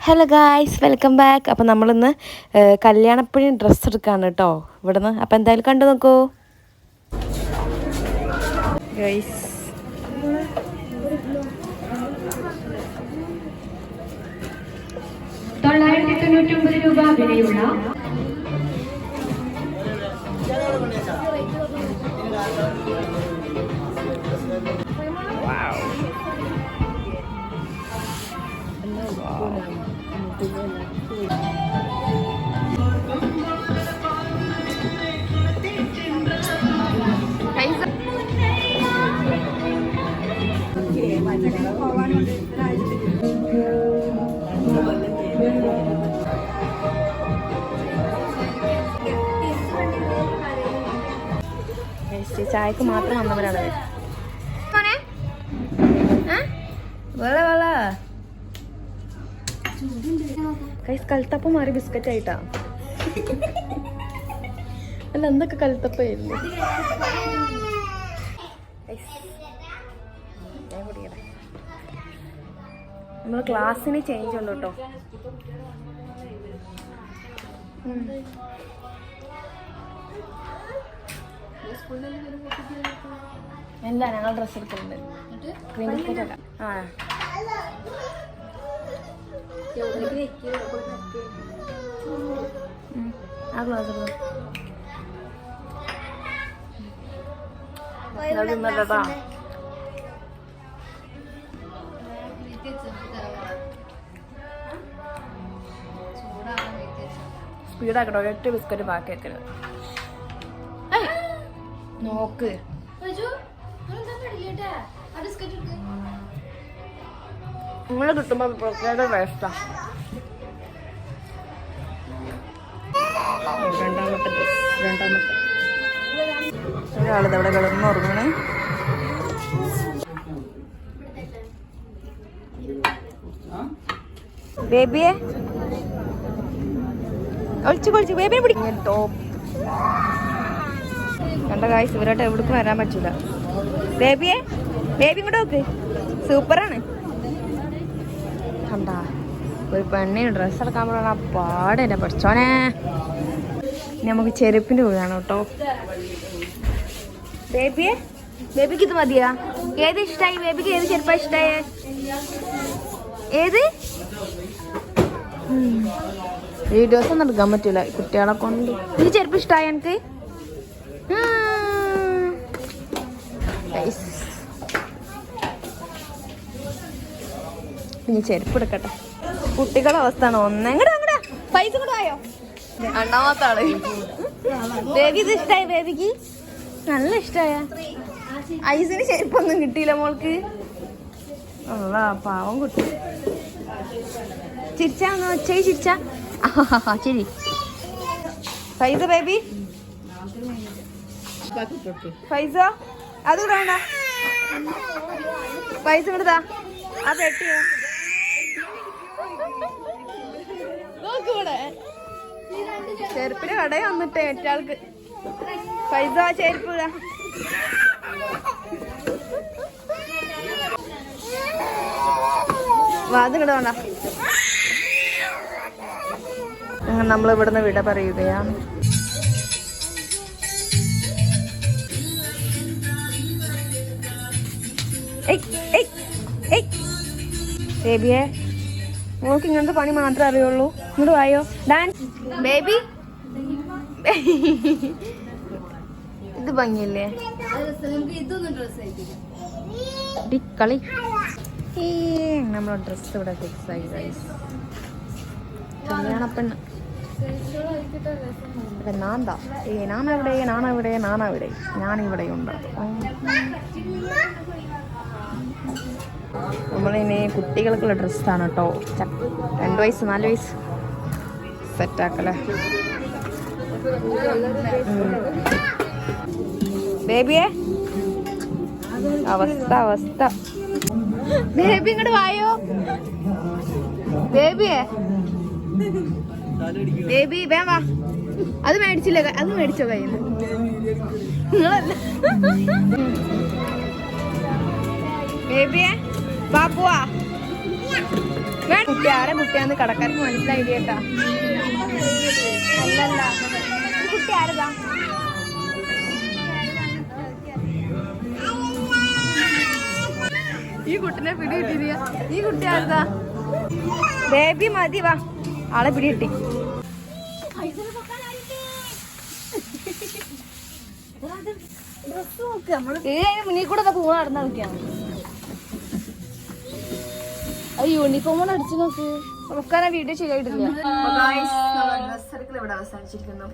Hello guys, welcome back. അപ്പോൾ നമ്മളിന്ന് കല്യാണപ്പഴി dress എടുക്കുകയാണ് കേട്ടോ ഇവിടുന്ന്. അപ്പോൾ എന്തായാലും കണ്ടു നോക്കൂ ഗായ്സ്. രൂപ വിലയുള്ള ചായക്ക് മാത്രം വന്നവരാണ്. കൈസ് കൽത്തപ്പം മാറി ബിസ്ക്കറ്റ് ആയിട്ടാ. അല്ല, എന്തൊക്കെ കൽത്തപ്പായിരുന്നു. നമ്മള് ക്ലാസ്സിന് ചേഞ്ച് ഉണ്ട് കേട്ടോ. അല്ല, ഞങ്ങൾ ഡ്രസ്സ് എടുക്കുന്നുണ്ട്. ക്രീം ബിസ്ക്കറ്റ് ഒക്കെ. ആ ഗ്ലാസ് തിന്നട്ടാ. സ്പീഡാക്കട്ടോ, ഒരൊറ്റ ബിസ്ക്കറ്റ് ബാക്കി വെക്കരുത്. നോക്ക്, നിങ്ങള് കിട്ടുമ്പോ പ്രത്യേക ടേസ്റ്റാ. രണ്ടാമത്തെ ഒരാളിതവിടെ കിടന്ന് ഉറങ്ങണേ. ബേബിയെ ഒളിച്ചു ബേബിയെ പിടിക്കും. ടോപ്പ് കണ്ട കായ്സ്, ഇവരായിട്ട് എവിടേക്കും വരാൻ പറ്റില്ല. ബേബി ഇങ്ങോട്ട് നോക്ക്, സൂപ്പറാണ്. കണ്ടാ, ഒരു പെണ്ണിന് ഡ്രസ്സ് എടുക്കാൻ പോകണ പാടെന്നെ പഠിച്ചോനെ. നമുക്ക് ചെരുപ്പിന്റെ കൂടെയാണ് കേട്ടോ. ബേബിക്ക് ഇത് മതിയാ? ഏത് ഇഷ്ടായി ബേബിക്ക്? ഏത് ചെരുപ്പാ ഇഷ്ടായേ? ഏത് വീഡിയോസ് ഒന്നും എടുക്കാൻ പറ്റൂല കുട്ടികളെ കൊണ്ട്. ഈ ചെരുപ്പ് ഇഷ്ടായ എനിക്ക്? ഇനി ചെരുപ്പ് എടുക്കട്ടെ. കുട്ടികളുടെ അവസ്ഥ ആണ്. ഒന്നെങ്ങടാ പൈസ കൂടെ ആയോ? രണ്ടാമത്തെ ആള്. ബേബി ഇത് ഇഷ്ടായി? ബേബിക്ക് നല്ല ഇഷ്ടായ? ഐസിന് ചെരുപ്പൊന്നും കിട്ടിയില്ല മോൾക്ക്. പാവം കുട്ടി. ചിരിച്ചാ ചിരിച്ചാ ശരി. ഫൈസ ബേബി, ഫൈസ അത് കൂടെ വേണ്ട. പൈസ ഇവിടുതാ, ആ പെട്ടിയോ നോക്കൂടെ. ചെരുപ്പിന് കടയിൽ വന്നിട്ടേ ഒറ്റാൾക്ക്. പൈസ ചെരുപ്പ് വാത് കിട വേണ്ട. അങ്ങനെ നമ്മൾ ഇവിടുന്ന് വിട പറയുകയാണ്. ബേബിയെ, മോൾക്ക് ഇങ്ങനത്തെ പണി മാത്രമേ അറിയുള്ളൂ. ഇങ്ങോട്ട് വായോ. Dance baby. ഇത് ഭംഗിയല്ലേ? കളി. നമ്മളെ ഡ്രസ് ഇവിടെ ഫിക്സ് ആയി ഗൈസ്. കല്യാണപ്പെണ്ണ്. ഞാനിവിടെയുണ്ട്. നമ്മളിനി കുട്ടികൾക്കുള്ള ഡ്രസ്സാണ് കേട്ടോ. 2 വയസ്സ് 4 വയസ്സ് സെറ്റാക്കല്ലേ. ബേബിയെ അവസ്ഥ. ബേബി ഇങ്ങോട്ട് വായോ. ബേബിയെ വേം വാ. അത് മേടിച്ചില്ല, അത് മേടിച്ചോ കയ്യിൽ നിങ്ങളല്ല. ബേബിയെ വാ പോവാ. കുട്ടി ആരെ കുട്ടിയാന്ന് കടക്കാർക്ക് മനസ്സിലായി കേട്ടാ. അല്ലല്ല കുട്ടി ആരതാ? ഈ കുട്ടിനെ പിടി കിട്ടിയില്ല. ഈ കുട്ടി ആരതാ? ബേബി മതി, വാ ആളെ പിടി കിട്ടി. മുന്നിൽ കൂടെ പൂണ നടന്ന നോക്കിയാണ്. അത് യൂണിഫോം കൊണ്ട് അടിച്ചു നോക്ക്. നമുക്കാ വീഡിയോ ശരിയായിട്ടില്ല. ഡ്രസ് എടുക്കൽ ഇവിടെ അവസാനിച്ചിരിക്കുന്നു.